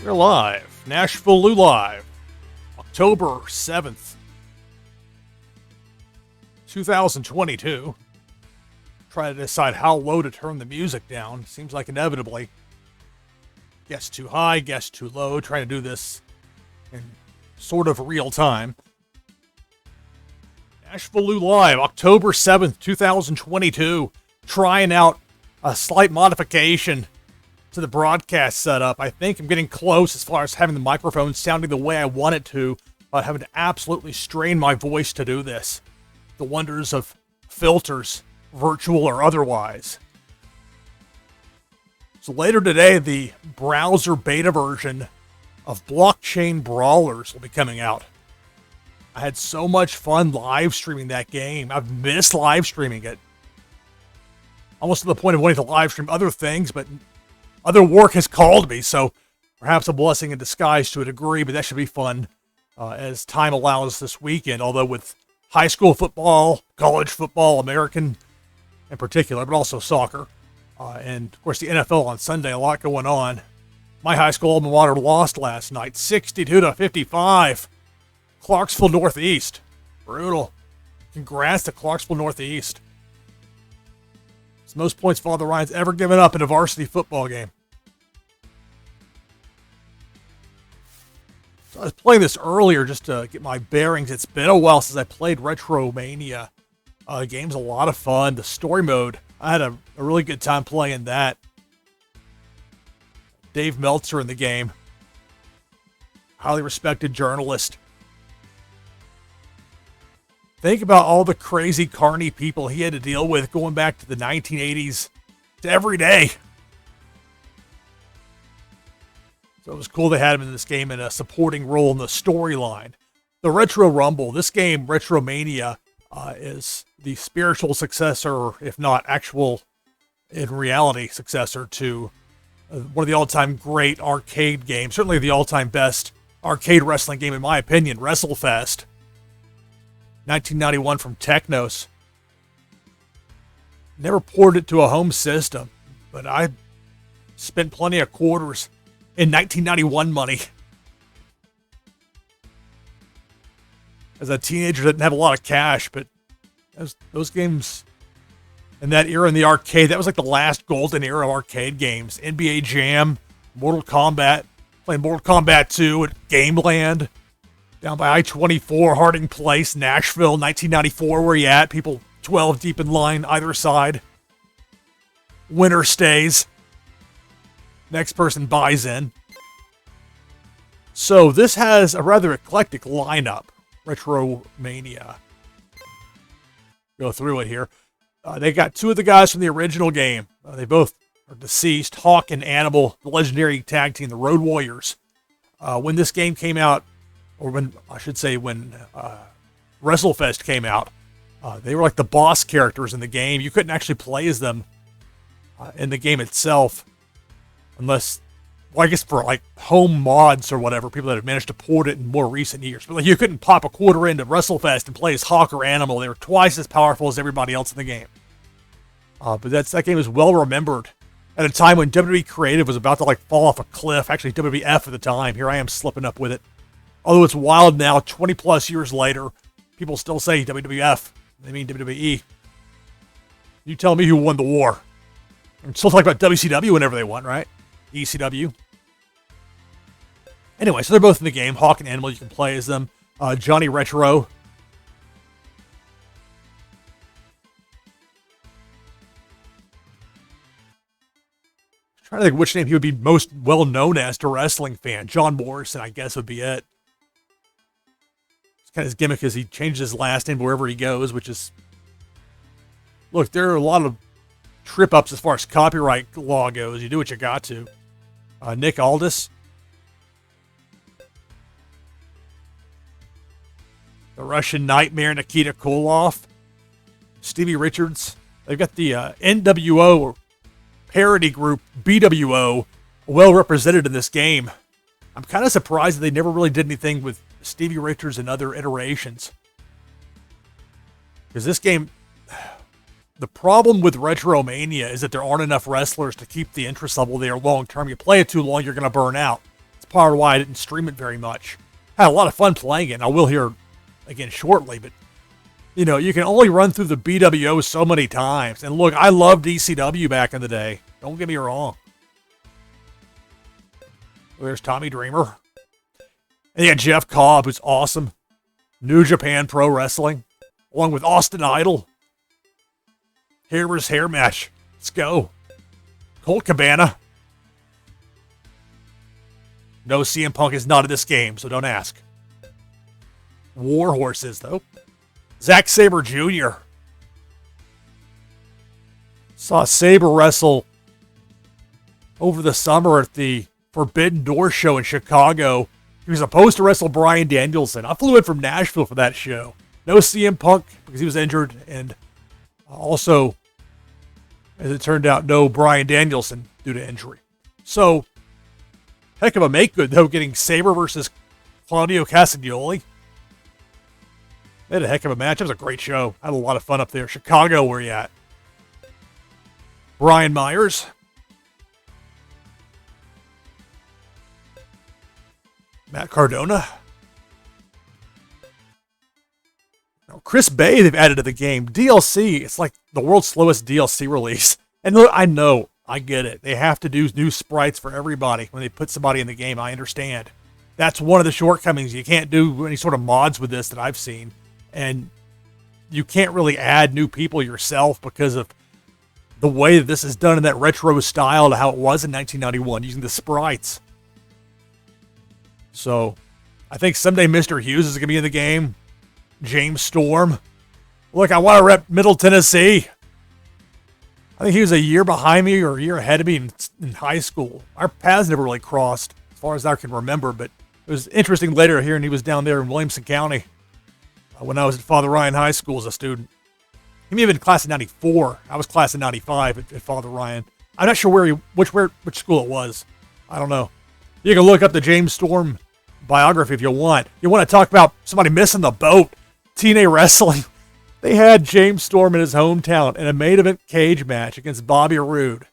We're live. NashvilleLou live. October 7th, 2022. Try to decide how low to turn the music down. Seems like inevitably. Guess too high, guess too low. Trying to do this in sort of real time. NashvilleLou live. October 7th, 2022. Trying out a slight modification to the broadcast setup. I think I'm getting close as far as having the microphone sounding the way I want it to, but having to absolutely strain my voice to do this. The wonders of filters, virtual or otherwise. So later today, the browser beta version of Blockchain Brawlers will be coming out. I had so much fun live streaming that game. I've missed live streaming it. Almost to the point of wanting to live stream other things, but other work has called me, so perhaps a blessing in disguise to a degree, but that should be fun as time allows this weekend, although with high school football, college football, American in particular, but also soccer, and of course the NFL on Sunday, a lot going on. My high school alma mater lost last night, 62-55. Clarksville Northeast. Brutal. Congrats to Clarksville Northeast. It's the most points Father Ryan's ever given up in a varsity football game. So I was playing this earlier just to get my bearings. It's been a while since I played RetroMania. The game's a lot of fun. The story mode, I had a really good time playing that. Dave Meltzer in the game. Highly respected journalist. Think about all the crazy, carny people he had to deal with going back to the 1980s to every day. So it was cool they had him in this game in a supporting role in the storyline. The Retro Rumble, this game, RetroMania, is the spiritual successor, if not actual, in reality, successor to one of the all-time great arcade games. Certainly the all-time best arcade wrestling game, in my opinion, WrestleFest. 1991 from Technos. Never poured it to a home system, but I spent plenty of quarters in 1991 money. As a teenager, didn't have a lot of cash, but those games in that era in the arcade, that was like the last golden era of arcade games. NBA Jam, Mortal Kombat, playing Mortal Kombat 2 at Gameland. Down by I-24, Harding Place, Nashville, 1994, where you at? People 12 deep in line, either side. Winner stays. Next person buys in. So this has a rather eclectic lineup, RetroMania. Go through it here. They got two of the guys from the original game. They both are deceased. Hawk and Animal, the legendary tag team, the Road Warriors. When this game came out, or when WrestleFest came out, they were like the boss characters in the game. You couldn't actually play as them in the game itself, unless, well, I guess for like home mods or whatever, people that have managed to port it in more recent years. But like, you couldn't pop a quarter into WrestleFest and play as Hawk or Animal. They were twice as powerful as everybody else in the game. But that game is well remembered at a time when WWE Creative was about to like fall off a cliff. Actually, WWF at the time. Here I am slipping up with it. Although it's wild now, 20 plus years later, people still say WWF. They mean WWE. You tell me who won the war. I'm still talking about WCW whenever they won, right? ECW. Anyway, so they're both in the game. Hawk and Animal, you can play as them. Johnny Retro. I'm trying to think which name he would be most well known as to a wrestling fan. John Morrison, I guess, would be it. Kind of his gimmick is he changes his last name wherever he goes, which is, look, there are a lot of trip ups as far as copyright law goes. You do what you got to. Nick Aldis, the Russian Nightmare, Nikita Koloff, Stevie Richards. They've got the NWO parody group BWO well represented in this game. I'm kind of surprised that they never really did anything with Stevie Richards and other iterations. Because this game, the problem with RetroMania is that there aren't enough wrestlers to keep the interest level there long term. You play it too long, you're going to burn out. It's part of why I didn't stream it very much. I had a lot of fun playing it, and I will here again shortly, but you know, you can only run through the BWO so many times. And look, I loved ECW back in the day. Don't get me wrong. There's Tommy Dreamer. And you got Jeff Cobb, who's awesome. New Japan Pro Wrestling, along with Austin Idol. Hair's hair match. Let's go. Colt Cabana. No, CM Punk is not in this game, so don't ask. War Horses, though. Zack Sabre Jr. Saw Sabre wrestle over the summer at the Forbidden Door show in Chicago. He was supposed to wrestle Bryan Danielson. I flew in from Nashville for that show. No CM Punk because he was injured, and also, as it turned out, no Bryan Danielson due to injury. So, heck of a make-good, though, getting Sabre versus Claudio Castagnoli. They had a heck of a match. It was a great show. I had a lot of fun up there. Chicago, where you at? Brian Myers. Matt Cardona. Now, Chris Bay, they've added to the game. DLC, it's like the world's slowest DLC release. And look, I know, I get it. They have to do new sprites for everybody when they put somebody in the game. I understand. That's one of the shortcomings. You can't do any sort of mods with this that I've seen. And you can't really add new people yourself because of the way that this is done in that retro style to how it was in 1991, using the sprites. So, I think someday Mr. Hughes is going to be in the game. James Storm. Look, I want to rep Middle Tennessee. I think he was a year behind me or a year ahead of me in high school. Our paths never really crossed, as far as I can remember, but it was interesting later hearing he was down there in Williamson County when I was at Father Ryan High School as a student. He may have been class of 94. I was class of 95 at Father Ryan. I'm not sure which school it was. I don't know. You can look up the James Storm biography if you want. You want to talk about somebody missing the boat? TNA Wrestling. They had James Storm in his hometown in a main event cage match against Bobby Roode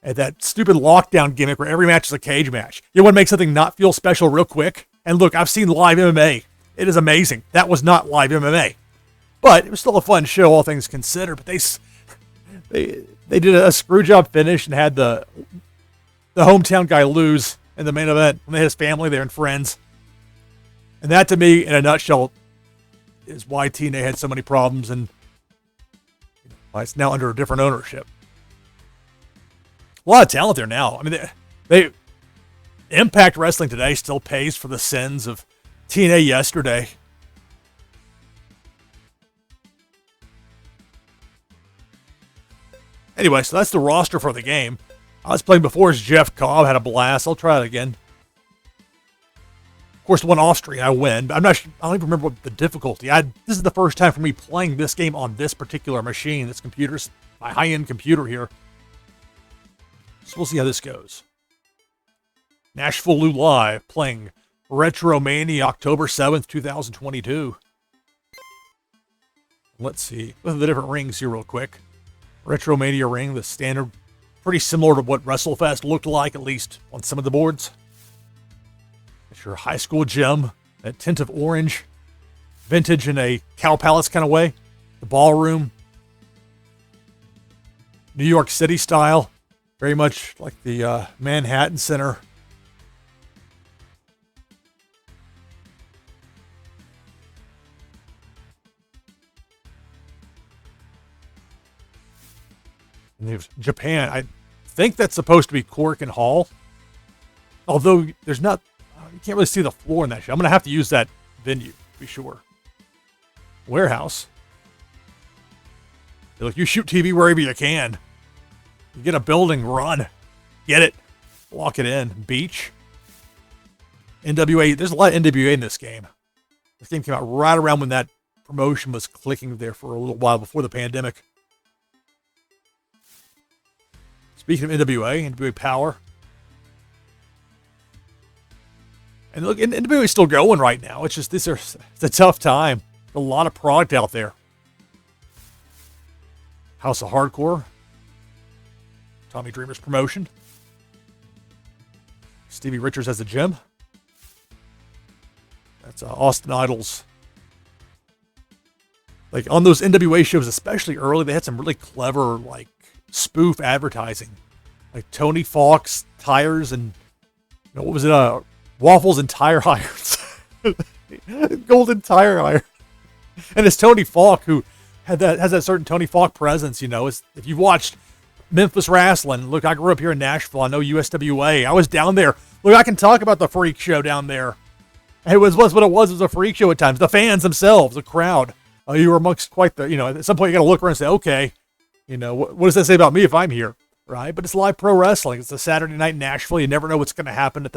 at that stupid lockdown gimmick where every match is a cage match. You want to make something not feel special real quick? And look, I've seen live MMA. It is amazing. That was not live MMA. But it was still a fun show, all things considered. But they did a screw job finish and had the hometown guy lose in the main event when they had his family there and friends. And that, to me, in a nutshell, is why TNA had so many problems and why it's now under a different ownership. A lot of talent there now. I mean, they Impact Wrestling today still pays for the sins of TNA yesterday. Anyway, so that's the roster for the game. I was playing before as Jeff Cobb, had a blast. I'll try it again. Of course, the one off stream, I win, but I don't even remember what the difficulty. This is the first time for me playing this game on this particular machine. This computer's my high-end computer here. So we'll see how this goes. NashvilleLou Live, playing RetroMania October 7th, 2022. Let's see. Look at the different rings here real quick. RetroMania ring, the standard, pretty similar to what WrestleFest looked like, at least on some of the boards. It's your high school gym, that tint of orange, vintage in a Cow Palace kind of way. The ballroom, New York City style, very much like the Manhattan Center. And there's Japan. I think that's supposed to be Korakuen Hall. Although there's not, you can't really see the floor in that show. I'm going to have to use that venue, to be sure. Warehouse. Look, you shoot TV wherever you can. You get a building, run. Get it. Walk it in. Beach. NWA. There's a lot of NWA in this game. This game came out right around when that promotion was clicking there for a little while before the pandemic. Speaking of NWA Power. And look, NWA is still going right now. It's just, it's a tough time. A lot of product out there. House of Hardcore. Tommy Dreamer's promotion. Stevie Richards has the gym. That's Austin Idol's. Like on those NWA shows, especially early, they had some really clever like spoof advertising, like Tony Fox tires and what was it? Waffles and tire irons, golden tire iron. And it's Tony Falk who has that certain Tony Falk presence. If you've watched Memphis wrestling, look, I grew up here in Nashville. I know USWA. I was down there. Look, I can talk about the freak show down there. It was what it was. It was a freak show at times. The fans themselves, the crowd. You were amongst quite the, at some point you got to look around and say, okay, what does that say about me if I'm here, right? But it's live pro wrestling. It's a Saturday night in Nashville. You never know what's going to happen at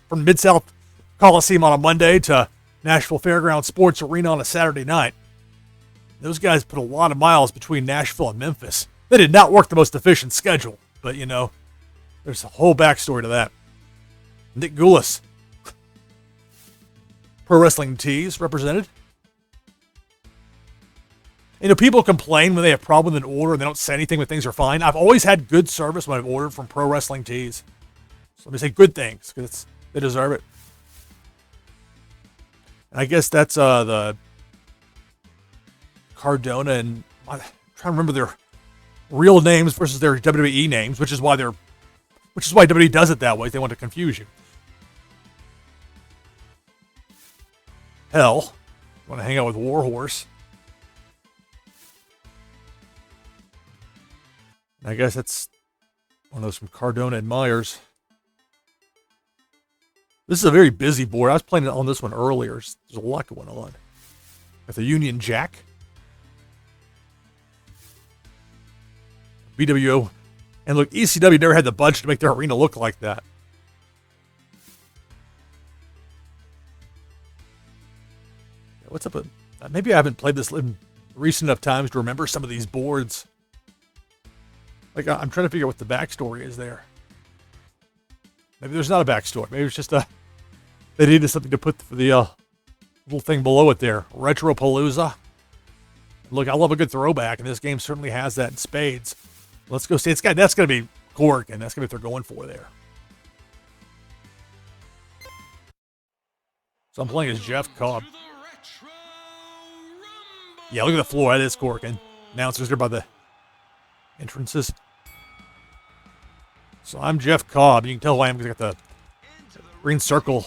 from Mid-South Coliseum on a Monday to Nashville Fairgrounds Sports Arena on a Saturday night. Those guys put a lot of miles between Nashville and Memphis. They did not work the most efficient schedule, but there's a whole backstory to that. Nick Goulas, Pro Wrestling Tees represented. People complain when they have problems with an order and they don't say anything when things are fine. I've always had good service when I've ordered from Pro Wrestling Tees. So let me say good things because they deserve it. And I guess that's the Cardona and I'm trying to remember their real names versus their WWE names, which is why WWE does it that way. They want to confuse you. Hell, want to hang out with Warhorse. I guess that's one of those from Cardona and Myers. This is a very busy board. I was playing on this one earlier. There's a lot going on. Got the Union Jack. BWO. And look, ECW never had the budget to make their arena look like that. What's up with... Maybe I haven't played this in recent enough times to remember some of these boards. Like, I'm trying to figure out what the backstory is there. Maybe there's not a backstory. Maybe it's just they needed something to put for the little thing below it there. Retropalooza. Look, I love a good throwback, and this game certainly has that in spades. Let's go see. That's going to be Cork, and that's going to be what they're going for there. So I'm playing as Jeff Cobb. Yeah, look at the floor. That is Corkin. Announcers there by the entrances. So I'm Jeff Cobb. You can tell who I am because I got the green circle.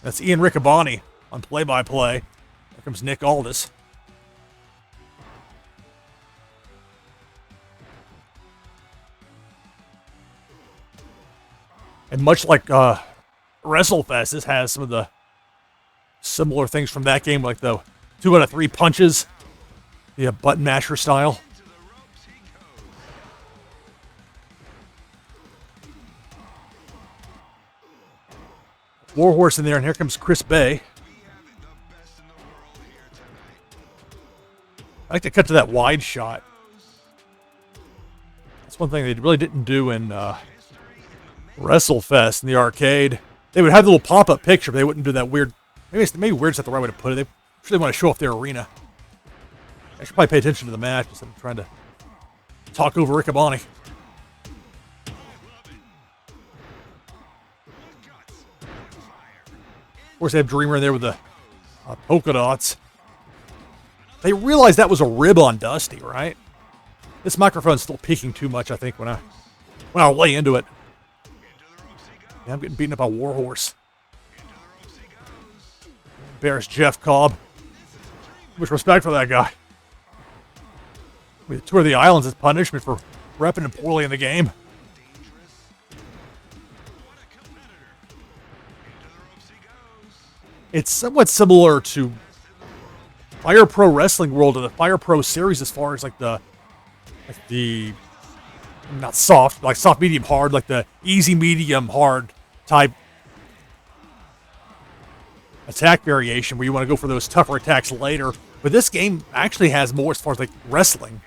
That's Ian Riccaboni on play-by-play. Here comes Nick Aldis. And much like WrestleFest, this has some of the similar things from that game, like the 2 out of 3 punches, the button masher style. Warhorse in there, and here comes Chris Bay. I like to cut to that wide shot. That's one thing they really didn't do in WrestleFest in the arcade. They would have the little pop-up picture, but they wouldn't do that weird. Maybe weird's not the right way to put it. I'm sure they want to show off their arena. I should probably pay attention to the match instead of trying to talk over Riccaboni. Of course, they have Dreamer in there with the polka dots. They realized that was a rib on Dusty, right? This microphone's still peaking too much, I think, when I lay into it. Yeah, I'm getting beaten up by Warhorse. Embarrassed Jeff Cobb. Much respect for that guy. The Tour of the Islands is punishment for repping him poorly in the game. It's somewhat similar to Fire Pro Wrestling World or the Fire Pro series as far as like the not soft, like soft, medium, hard, like the easy, medium, hard type attack variation where you want to go for those tougher attacks later. But this game actually has more as far as like wrestling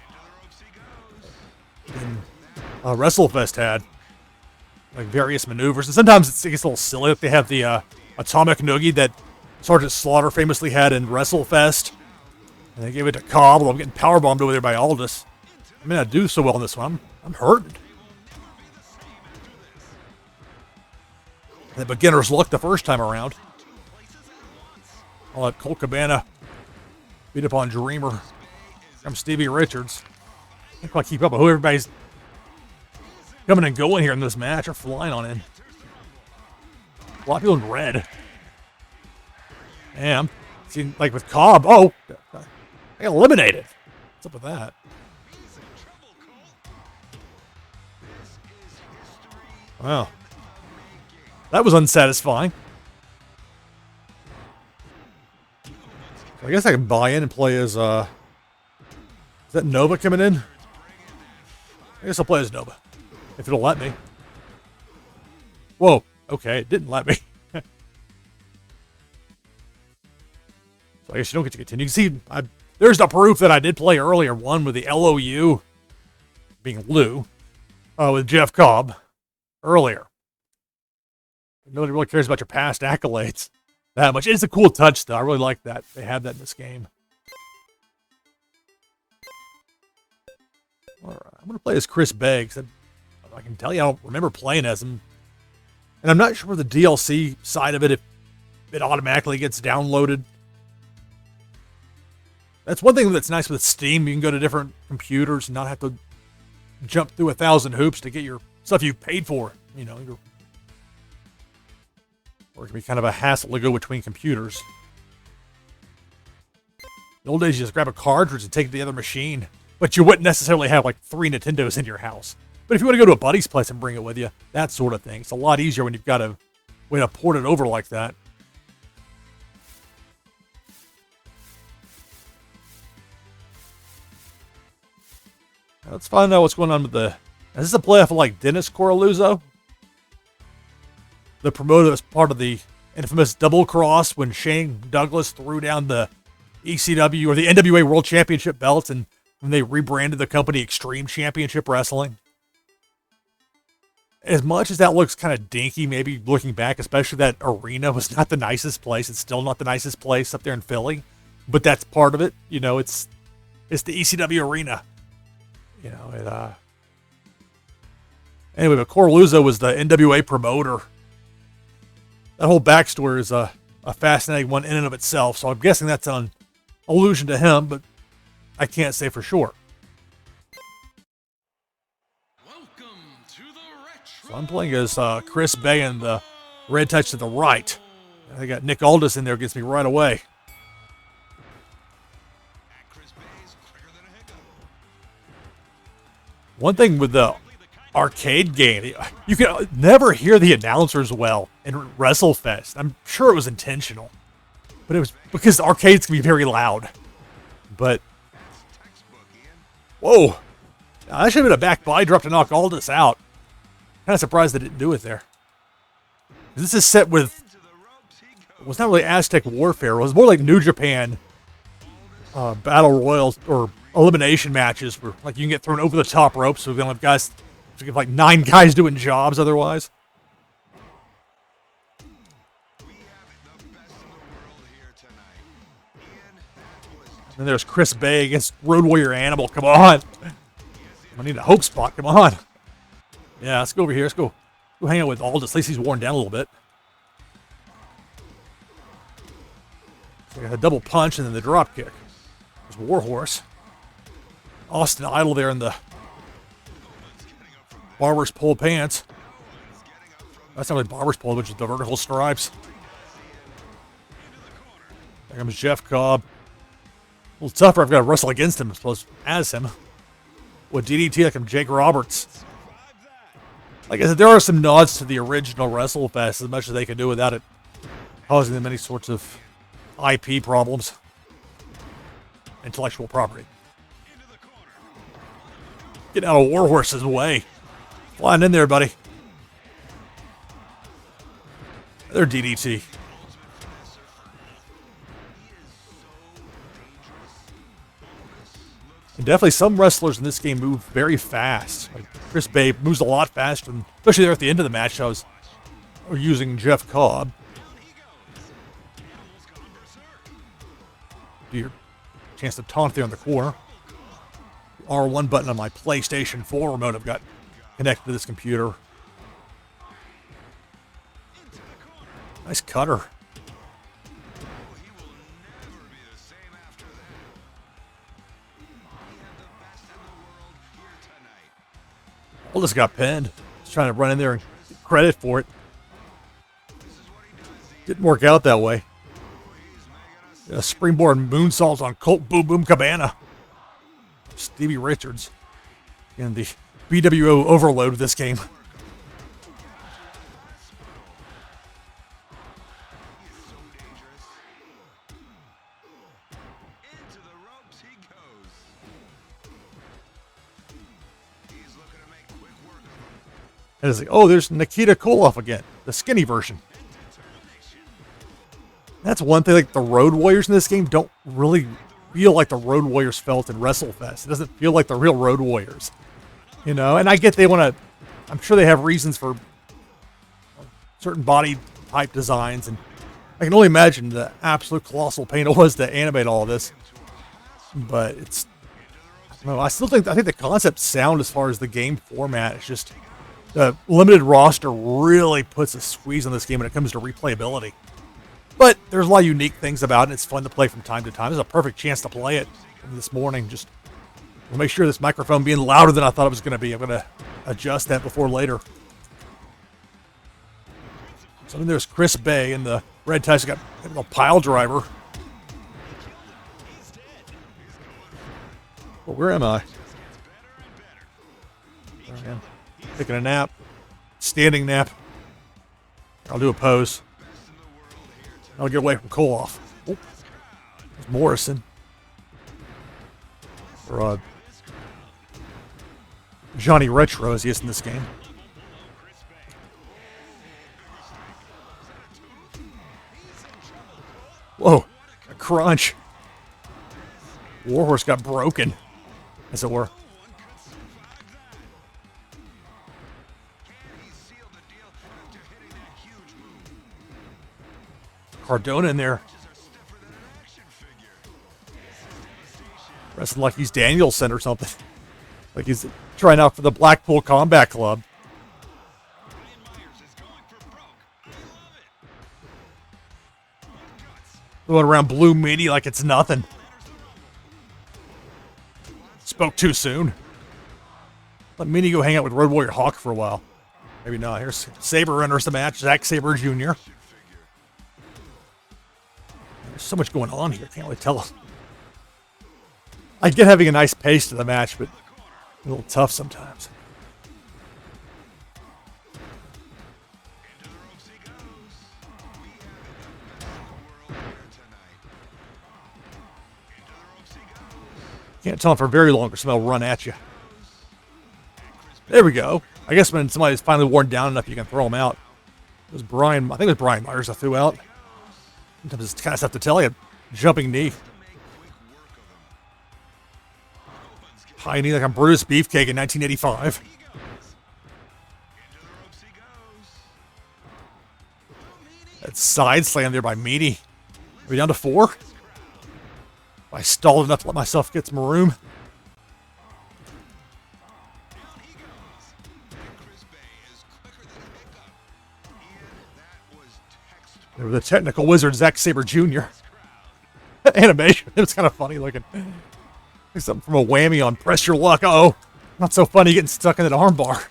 than WrestleFest had. Like various maneuvers. And sometimes it gets a little silly. Like they have the Atomic Noogie that Sergeant Slaughter famously had in WrestleFest. And they gave it to Cobb. Well, I'm getting powerbombed over there by Aldis. I may not do so well in this one. I'm hurting. The beginner's luck the first time around. I'll let Colt Cabana beat up on Dreamer. I'm Stevie Richards. I can't quite keep up with who everybody's coming and going here in this match. They're flying on in. A lot of people in red. And I'm seeing, like with Cobb. Oh, I got eliminated. What's up with that? Wow. That was unsatisfying. So I guess I can buy in and play as, is that Nova coming in? I guess I'll play as Nova. If it'll let me. Whoa. Okay, it didn't let me. So I guess you don't get to continue. You can see, there's the proof that I did play earlier. One with the LOU, being Lou, with Jeff Cobb earlier. Nobody really cares about your past accolades that much. It's a cool touch, though. I really like that. They have that in this game. All right, I'm going to play as Chris Beggs. I can tell you I don't remember playing as him. And I'm not sure the DLC side of it, if it automatically gets downloaded. That's one thing that's nice with Steam. You can go to different computers and not have to jump through 1,000 hoops to get your stuff you paid for. You know, or it can be kind of a hassle to go between computers. In the old days, you just grab a cartridge and take it to the other machine. But you wouldn't necessarily have like 3 Nintendos in your house. But if you want to go to a buddy's place and bring it with you, that sort of thing. It's a lot easier when you've got a way to port it over like that. Let's find out what's going on with the... Is this a playoff of like Dennis Coralluzzo? The promoter was part of the infamous double cross when Shane Douglas threw down the ECW or the NWA World Championship belts and when they rebranded the company Extreme Championship Wrestling. As much as that looks kind of dinky, maybe looking back, especially that arena was not the nicest place. It's still not the nicest place up there in Philly, but that's part of it. You know, it's the ECW arena. You know, it, anyway, but Coralluzzo was the NWA promoter. That whole backstory is a fascinating one in and of itself, so I'm guessing that's an allusion to him, but I can't say for sure. So I'm playing as Chris Bay and the red touch to the right. I got Nick Aldis in there, gets me right away. One thing with the arcade game, you can never hear the announcers well in WrestleFest. I'm sure it was intentional, but it was because the arcades can be very loud. But whoa, that should have been a back body drop to knock Aldis out. Kind of surprised they didn't do it there. This is set with, it was not really Aztec Warfare. It was more like New Japan Battle Royals or elimination matches where like you can get thrown over the top rope, so we're gonna have guys, so we have like 9 guys doing jobs otherwise. And there's Chris Bay against Road Warrior Animal. Come on. I need a hope spot. Come on. Yeah, let's go over here. Let's go hang out with Aldis. At least he's worn down a little bit. So I got a double punch and then the drop kick. There's Warhorse. Austin Idol there in the barber's pole pants. That's not really barber's pole, which is the vertical stripes. There comes Jeff Cobb. A little tougher. I've got to wrestle against him as him. With DDT, like I'm Jake Roberts. Like I said, there are some nods to the original WrestleFest, as much as they can do without it causing them any sorts of IP problems. Intellectual property. Get out of Warhorse's way. Flying in there, buddy. They're DDT. And definitely some wrestlers in this game move very fast. Like Chris Bay moves a lot faster, and especially there at the end of the match, I was using Jeff Cobb. Your chance to taunt there in the corner. R1 button on my PlayStation 4 remote I've got connected to this computer. Nice cutter. Well, just got pinned. Just trying to run in there and get credit for it. Didn't work out that way. A springboard moonsault on Colt Boom Boom Cabana. Stevie Richards. And the BWO overload of this game. And it's like, oh, there's Nikita Koloff again. The skinny version. That's one thing, like the Road Warriors in this game don't really feel like the Road Warriors felt in WrestleFest. It doesn't feel like the real Road Warriors. You know, and I get they want to, I'm sure they have reasons for certain body type designs, and I can only imagine the absolute colossal pain it was to animate all of this. But it's, I don't know, I think the concept sound as far as the game format is just, the limited roster really puts a squeeze on this game when it comes to replayability. But there's a lot of unique things about it, and it's fun to play from time to time. This is a perfect chance to play it this morning. Just to make sure this microphone being louder than I thought it was going to be. I'm going to adjust that before later. So then there's Chris Bay in the red ties. Got a pile driver. Well, where am I? There I am. Taking a nap. Standing nap. I'll do a pose. I'll get away from Koloff. Oh, there's Morrison. Or Johnny Retro, as he is in this game. Whoa, a crunch. Warhorse got broken, as it were. Cardona in there. Wrestling like he's Danielson or something. Like he's trying out for the Blackpool Combat Club. Going around Blue Meanie like it's nothing. Spoke too soon. Let Meanie go hang out with Road Warrior Hawk for a while. Maybe not. Here's Sabre enters the match. Zack Sabre Jr. There's so much going on here. Can't really tell. I get having a nice pace to the match, but a little tough sometimes. Can't tell him for very long or somebody will run at you. There we go. I guess when somebody's finally worn down enough, you can throw them out. It was Brian. I think it was Brian Myers I threw out. Sometimes it's kind of tough to tell you. Jumping knee. High knee like I'm Brutus Beefcake in 1985. That side slam there by Meanie. Are we down to 4? I stalled enough to let myself get some room. They were the technical wizard, Zack Sabre Jr. Animation, it was kind of funny looking. Like something from a whammy on Press Your Luck. Uh-oh. Not so funny getting stuck in that armbar.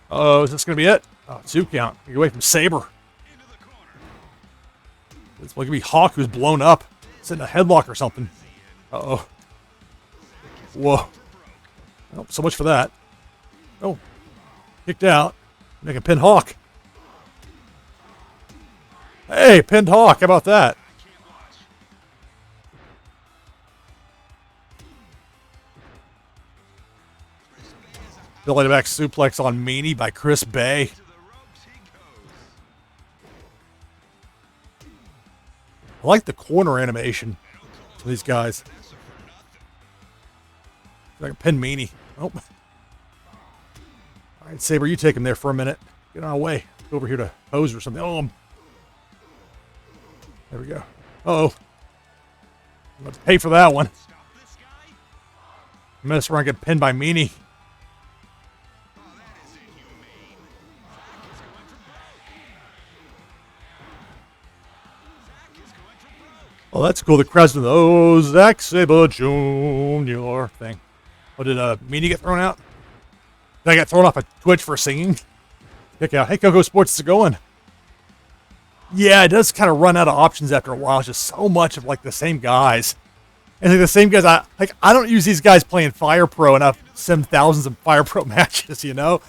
Oh, is this going to be it? Oh, 2 count. Get away from Sabre. It's going to be Hawk who's blown up. It's in a headlock or something. Uh-oh. Whoa. Oh, so much for that. Oh. Kicked out. Make a pin Hawk. Hey, pinned Hawk. How about that? Belly to back suplex on Meanie by Chris Bay. I like the corner animation of these guys. I can pin Meanie. Oh. All right, Sabre, you take him there for a minute. Get on our way. Go over here to pose or something. Oh, there we go. Uh-oh. I'm going to pay for that one. Mess around, get pinned by Meanie. Oh, that's cool. The crowd's doing the Zack Sabre Jr. thing. Oh, did Meanie get thrown out? Did I get thrown off of Twitch for singing? Check out. Hey, Coco Sports, is it going? Yeah, it does kind of run out of options after a while. It's just so much of like the same guys. And like the same guys, I don't use these guys playing Fire Pro and I've sent thousands of Fire Pro matches, you know?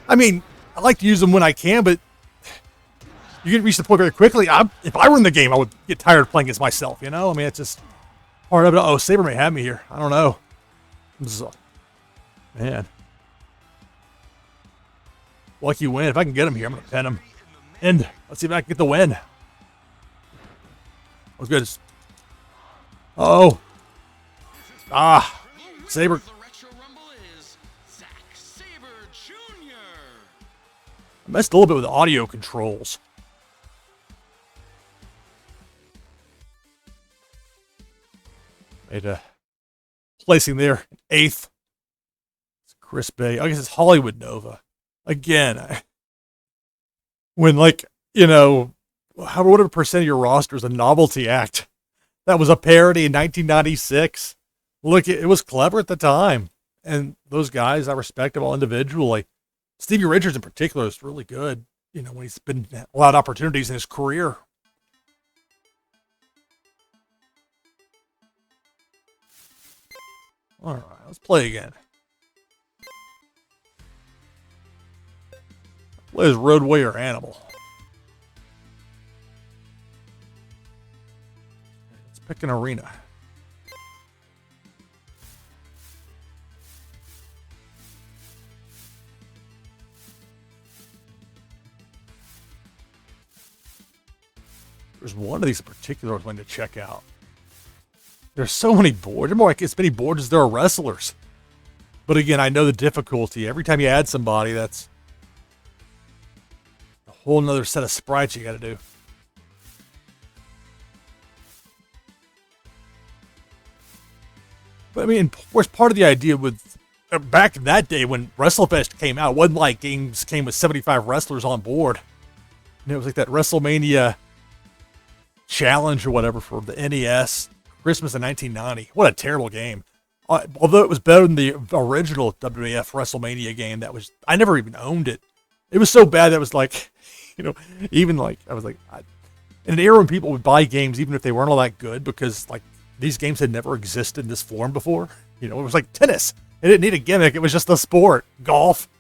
I mean, I like to use them when I can, but you can reach the point very quickly. If I were in the game, I would get tired of playing as myself, you know? I mean, it's just part of it. Oh, Saber may have me here. I don't know. Man. Lucky win. If I can get him here, I'm going to pin him. And let's see if I can get the win. That was good. Oh. Ah. Saber. I messed a little bit with the audio controls. Made a placing there, 8th. It's Chris Bay. I guess it's Hollywood Nova. Again, when like, you know, whatever percent of your roster is a novelty act. That was a parody in 1996. Look, it was clever at the time. And those guys, I respect them all individually. Stevie Richards in particular is really good, you know, when he's been allowed opportunities in his career. All right, let's play again. Play as Road Warrior Animal. Let's pick an arena. There's one of these in particular I was going to check out. There's so many boards. There's more like as many boards as there are wrestlers. But again, I know the difficulty. Every time you add somebody, that's a whole nother set of sprites you got to do. But I mean, of course, part of the idea with back in that day when WrestleFest came out, it wasn't like games came with 75 wrestlers on board. And it was like that WrestleMania challenge or whatever for the NES. Christmas of 1990. What a terrible game. Although it was better than the original WWF WrestleMania game that was, I never even owned it. It was so bad that it was like, you know, even like, I was like, in an era when people would buy games even if they weren't all that good because like these games had never existed in this form before. You know, it was like tennis. It didn't need a gimmick. It was just a sport. Golf.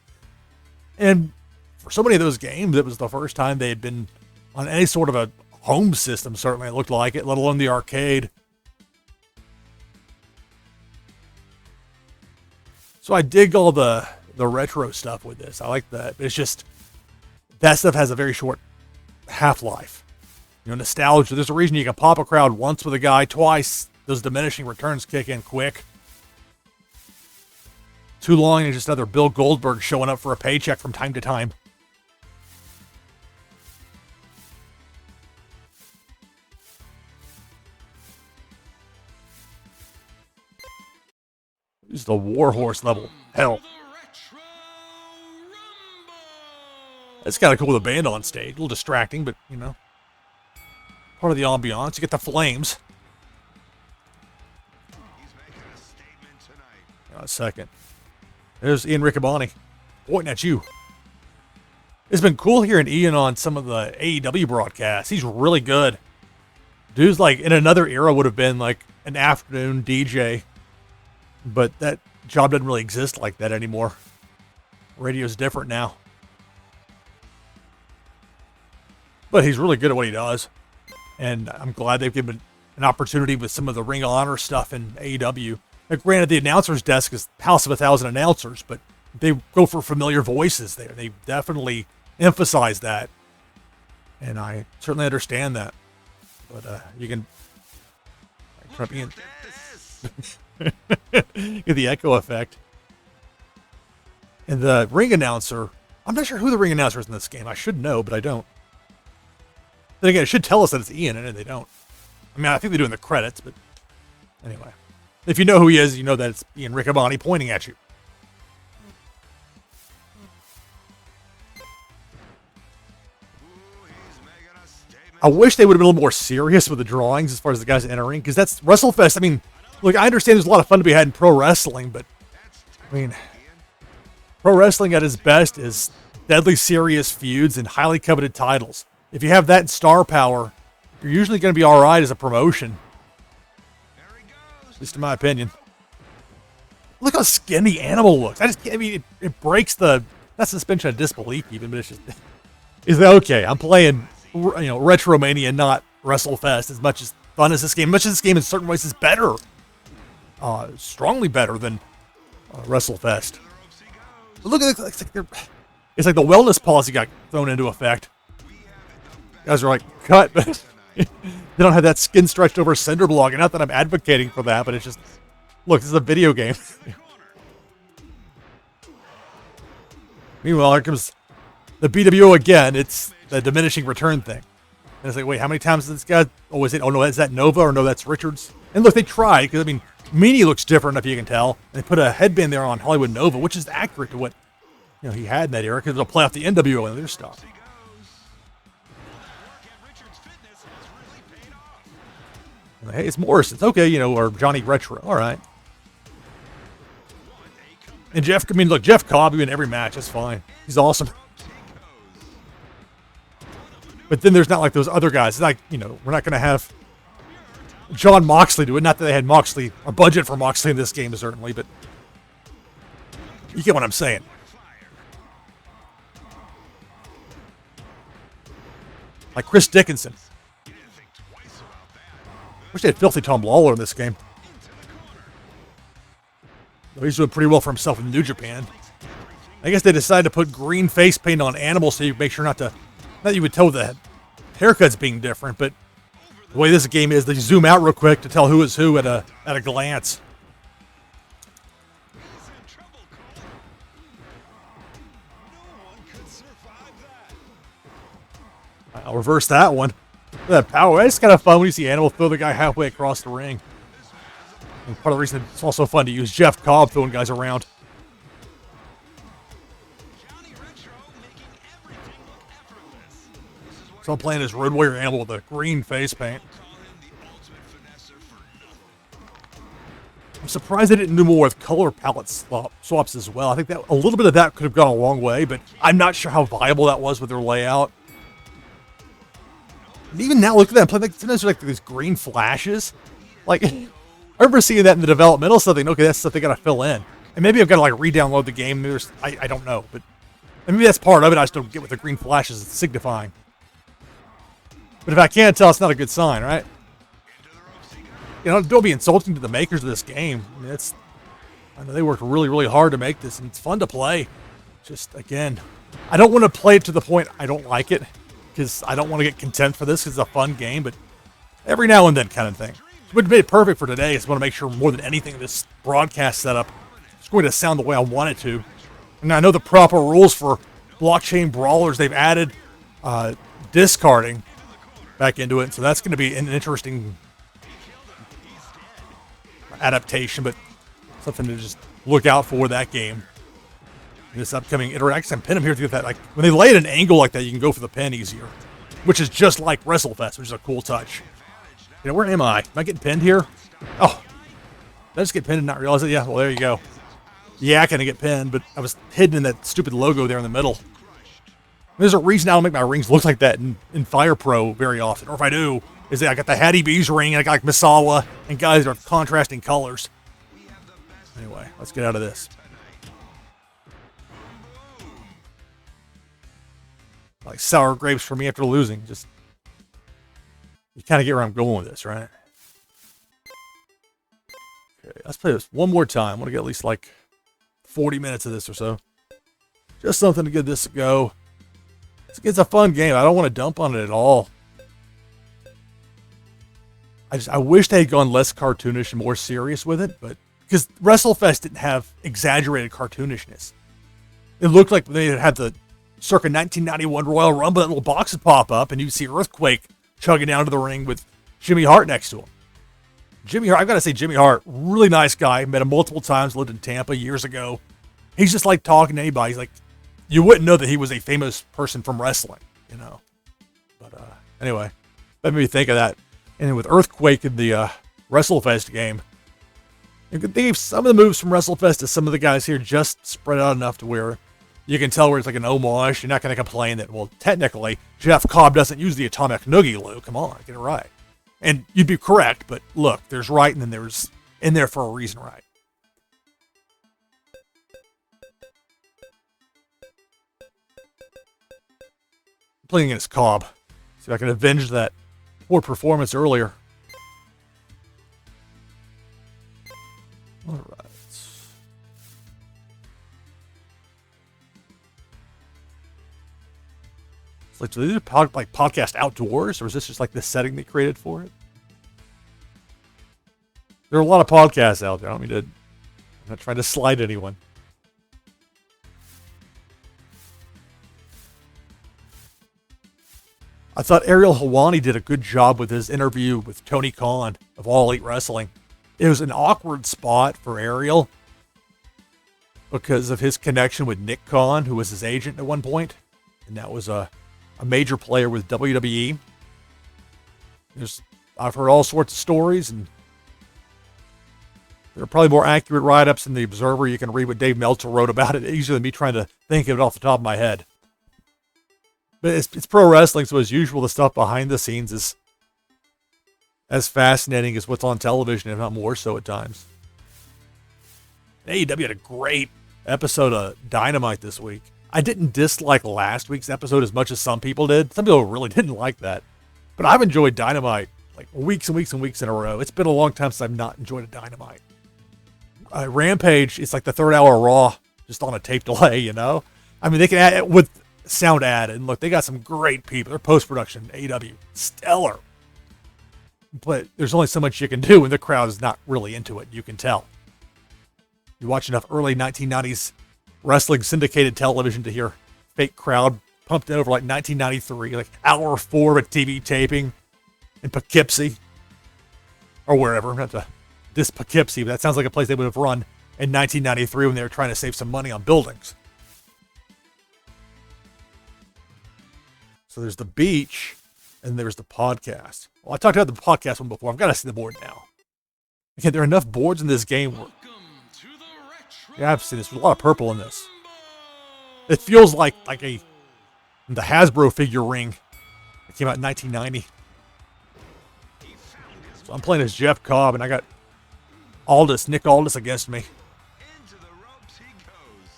And for so many of those games, it was the first time they had been on any sort of a home system, certainly it looked like it, let alone the arcade. So I dig all the retro stuff with this. I like that. It's just, that stuff has a very short half-life. You know, nostalgia. There's a reason you can pop a crowd once with a guy, twice. Those diminishing returns kick in quick. Too long and just another Bill Goldberg showing up for a paycheck from time to time. This is the Warhorse level. Hell. It's kind of cool with the band on stage. A little distracting, but, you know. Part of the ambiance. You get the flames. A second. There's Ian Riccaboni pointing at you. It's been cool hearing Ian on some of the AEW broadcasts. He's really good. Dude's like, in another era would have been like an afternoon DJ. But that job doesn't really exist like that anymore. Radio's different now. But he's really good at what he does. And I'm glad they've given an opportunity with some of the Ring of Honor stuff in AEW. Now, granted, the announcer's desk is House of 1,000 announcers, but they go for familiar voices there. They definitely emphasize that. And I certainly understand that. But you can... Get the echo effect. And the ring announcer, I'm not sure who the ring announcer is in this game. I should know, but I don't. Then again, it should tell us that it's Ian, and they don't. I mean, I think they do in the credits, but anyway. If you know who he is, you know that it's Ian Riccaboni pointing at you. I wish they would have been a little more serious with the drawings as far as the guys entering, because that's WrestleFest. I mean, look, I understand there's a lot of fun to be had in pro wrestling, but I mean, pro wrestling at its best is deadly serious feuds and highly coveted titles. If you have that in star power, you're usually going to be all right as a promotion. At least in my opinion. Look how skinny Animal looks. I mean, it breaks the, not suspension of disbelief even, but it's just, is that okay? I'm playing, RetroMania, not WrestleFest. As much as fun as this game, much as this game in certain ways is better, strongly better than WrestleFest. But look at it, it's like the wellness policy got thrown into effect. Guys are like, cut, but they don't have that skin stretched over cinder block. And not that I'm advocating for that, but it's just, look, this is a video game. Meanwhile, here comes the BWO again. It's the diminishing return thing. And it's like, wait, how many times is this guy? Oh, is it? Oh, no, is that Nova? Or no, that's Richards? And look, they tried, because, I mean, Meanie looks different, if you can tell. And they put a headband there on Hollywood Nova, which is accurate to what he had in that era, because it'll play off the NWO and their stuff. Hey, it's Morrison. It's okay, or Johnny Retro. All right. And Jeff Cobb in every match. That's fine. He's awesome. But then there's not like those other guys. It's like, we're not going to have John Moxley do it. Not that they had a budget for Moxley in this game, certainly, but you get what I'm saying. Like Chris Dickinson. Wish they had Filthy Tom Lawler in this game. Though he's doing pretty well for himself in New Japan. I guess they decided to put green face paint on Animal so you make sure not that you would tell the haircuts being different, but the way this game is, they zoom out real quick to tell who is who at a glance. I'll reverse that one. Look at that power. It's kind of fun when you see Animal throw the guy halfway across the ring. And part of the reason it's also fun to use Jeff Cobb throwing guys around. So I'm playing as Road Warrior Animal with a green face paint. I'm surprised they didn't do more with color palette swaps as well. I think that a little bit of that could have gone a long way, but I'm not sure how viable that was with their layout. And even now, look at that. Sometimes there's like these green flashes. Like, I remember seeing that in the developmental stuff. Okay, that's stuff they got to fill in. And maybe I've got to like re-download the game. I don't know, but maybe that's part of it. I just don't get what the green flashes is signifying. But if I can't tell, it's not a good sign, right? Don't be insulting to the makers of this game. I mean, I know they worked really, really hard to make this, and it's fun to play. Just, again, I don't want to play it to the point I don't like it, because I don't want to get content for this, because it's a fun game, but every now and then kind of thing. It would have made it perfect for today. I just want to make sure more than anything this broadcast setup is going to sound the way I want it to. And I know the proper rules for blockchain brawlers, they've added discarding back into it, so that's going to be an interesting adaptation, but something to just look out for that game. This upcoming iteration, I can pin them here to get that. Like when they lay at an angle like that, you can go for the pin easier, which is just like WrestleFest, which is a cool touch. Where am I? Am I getting pinned here? Oh, did I just get pinned and not realize it? Yeah, well, there you go. Yeah, I kind of get pinned, but I was hidden in that stupid logo there in the middle. There's a reason I don't make my rings look like that in Fire Pro very often, or if I do, is that I got the Hattie B's ring, and I got like Misawa, and guys that are contrasting colors. Anyway, let's get out of this. Like sour grapes for me after losing. Just, you kind of get where I'm going with this, right? Okay, let's play this one more time. I want to get at least like 40 minutes of this or so. Just something to give this a go. It's a fun game. I don't want to dump on it at all. I wish they had gone less cartoonish and more serious with it, but because WrestleFest didn't have exaggerated cartoonishness. It looked like they had the circa 1991 Royal Rumble, that little box would pop up, and you'd see Earthquake chugging down to the ring with Jimmy Hart next to him. Jimmy Hart, I've got to say, Jimmy Hart, really nice guy. Met him multiple times, lived in Tampa years ago. He's just like talking to anybody. He's like, you wouldn't know that he was a famous person from wrestling, you know. But anyway, that made me think of that. And then with Earthquake in the WrestleFest game, they gave some of the moves from WrestleFest to some of the guys here just spread out enough to where you can tell where it's like an homage. You're not going to complain that, well, technically, Jeff Cobb doesn't use the Atomic Noogie, Lou. Come on, get it right. And you'd be correct, but look, there's right and then there's in there for a reason, right? Playing against Cobb. See if I can avenge that poor performance earlier. All right. It's like, do they do podcast outdoors, or is this just like the setting they created for it? There are a lot of podcasts out there. I don't mean to. I'm not trying to slight anyone. I thought Ariel Helwani did a good job with his interview with Tony Khan of All Elite Wrestling. It was an awkward spot for Ariel because of his connection with Nick Khan, who was his agent at one point, and that was a major player with WWE. I've heard all sorts of stories, and there are probably more accurate write-ups in the Observer. You can read what Dave Meltzer wrote about it, easier than me trying to think of it off the top of my head. But it's pro wrestling, so as usual, the stuff behind the scenes is as fascinating as what's on television, if not more so at times. AEW had a great episode of Dynamite this week. I didn't dislike last week's episode as much as some people did. Some people really didn't like that. But I've enjoyed Dynamite like weeks and weeks and weeks in a row. It's been a long time since I've not enjoyed a Dynamite. Rampage, it's like the third hour of Raw, just on a tape delay, you know? I mean, they can add it with sound added. And look, they got some great people. Their post-production, AEW, stellar. But there's only so much you can do when the crowd is not really into it. You can tell. You watch enough early 1990s wrestling syndicated television to hear fake crowd pumped in over like 1993, like hour 4 of a TV taping in Poughkeepsie or wherever. Not to diss Poughkeepsie, but that sounds like a place they would have run in 1993 when they were trying to save some money on buildings. So there's the beach, and there's the podcast. Well, I talked about the podcast one before. I've got to see the board now. Again, there are enough boards in this game where... Yeah, I've seen this. There's a lot of purple in this. It feels like the Hasbro figure ring that came out in 1990. So I'm playing as Jeff Cobb, and I got Nick Aldis against me. Into the ropes he goes.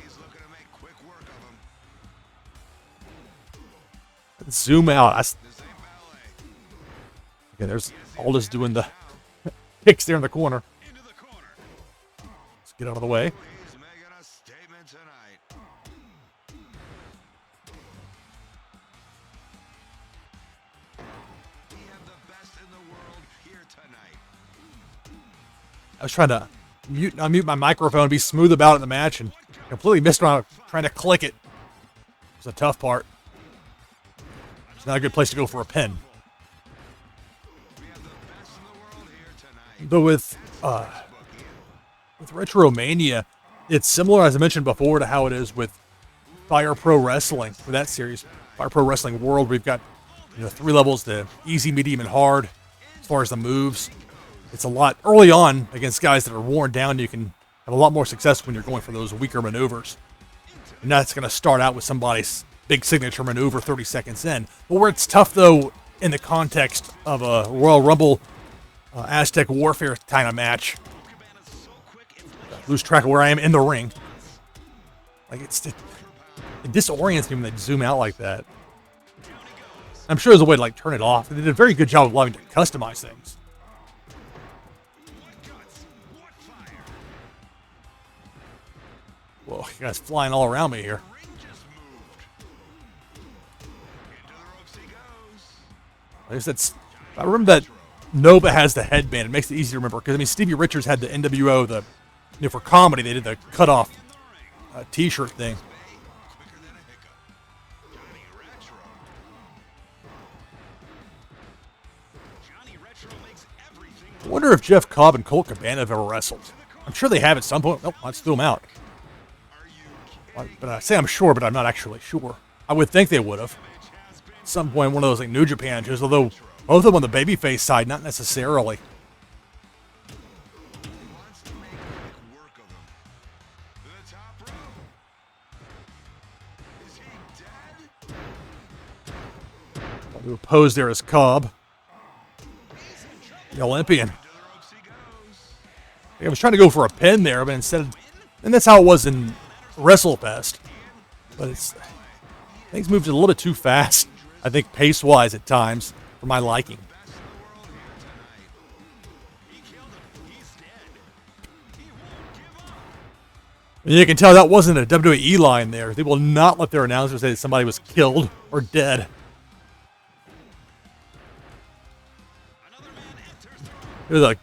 He's looking to make quick work of him. Zoom out. Okay, there's Aldis doing the kicks there in the corner. Let's get out of the way. He's making a statement tonight. We have the best in the world here tonight. I was trying to unmute my microphone, be smooth about it in the match, and completely missed when I was trying to click it. It's the tough part. It's not a good place to go for a pin. We have the best in the world here tonight. But with RetroMania, it's similar, as I mentioned before, to how it is with Fire Pro Wrestling for that series. Fire Pro Wrestling World, we've got 3 levels, the easy, medium, and hard as far as the moves. It's a lot early on against guys that are worn down. You can have a lot more success when you're going for those weaker maneuvers. And that's going to start out with somebody's big signature maneuver 30 seconds in. But where it's tough, though, in the context of a Royal Rumble Aztec Warfare kind of match, lose track of where I am in the ring. Like it disorients me when they zoom out like that. I'm sure there's a way to like turn it off. They did a very good job of allowing me to customize things. Whoa, you guys flying all around me here. I remember that Nova has the headband. It makes it easy to remember because Stevie Richards had the NWO, for comedy they did the cutoff T-shirt thing. I wonder if Jeff Cobb and Colt Cabana have ever wrestled. I'm sure they have at some point. Nope, let's throw them out. But I say I'm sure, but I'm not actually sure. I would think they would have. At some point, one of those like New Japan shows, although both of them on the babyface side, not necessarily. The opposed there is Cobb, the Olympian. I was trying to go for a pin there, but instead, and that's how it was in WrestleFest. But things moved a little bit too fast. I think pace-wise at times for my liking. And you can tell that wasn't a WWE line there. They will not let their announcers say that somebody was killed or dead. There's a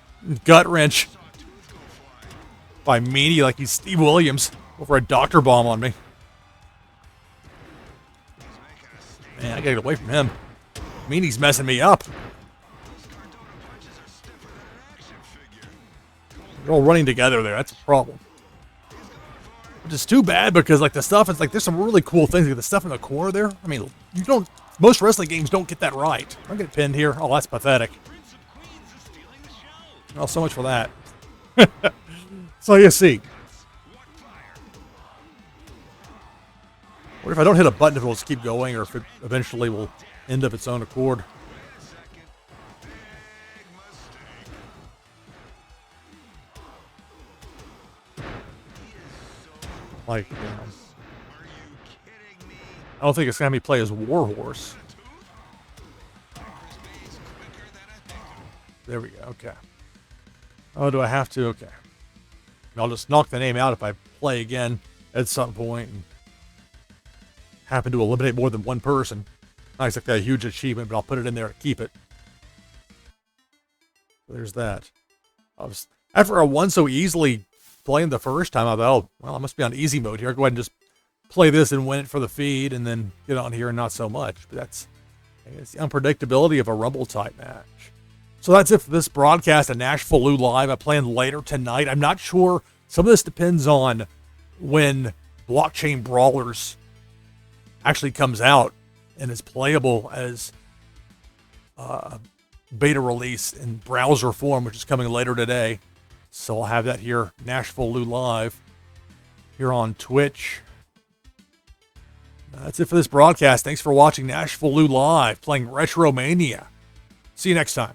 gut wrench by Meanie like he's Steve Williams over a doctor bomb on me. Man, I gotta get away from him. Meanie's messing me up. They're all running together there. That's a problem. Which is too bad because like the stuff, it's like there's some really cool things. Like the stuff in the corner there. I mean, you don't. Most wrestling games don't get that right. I get pinned here. Oh, that's pathetic. Well, so much for that. So you see. What if I don't hit a button, if it'll just keep going, or if it eventually will end of its own accord? Like, I don't think it's going to have me play as Warhorse. There we go, okay. Oh, do I have to? Okay. I'll just knock the name out if I play again at some point and happen to eliminate more than one person. Not exactly a huge achievement, but I'll put it in there to keep it. There's that. After I won so easily playing the first time, I thought, oh, well, I must be on easy mode here. I'll go ahead and just play this and win it for the feed and then get on here and not so much. But it's the unpredictability of a Rumble type match. So that's it for this broadcast of NashvilleLou Live. I plan later tonight. I'm not sure. Some of this depends on when Blockchain Brawlers actually comes out and is playable as beta release in browser form, which is coming later today. So I'll have that here, NashvilleLou Live, here on Twitch. That's it for this broadcast. Thanks for watching NashvilleLou Live, playing RetroMania. See you next time.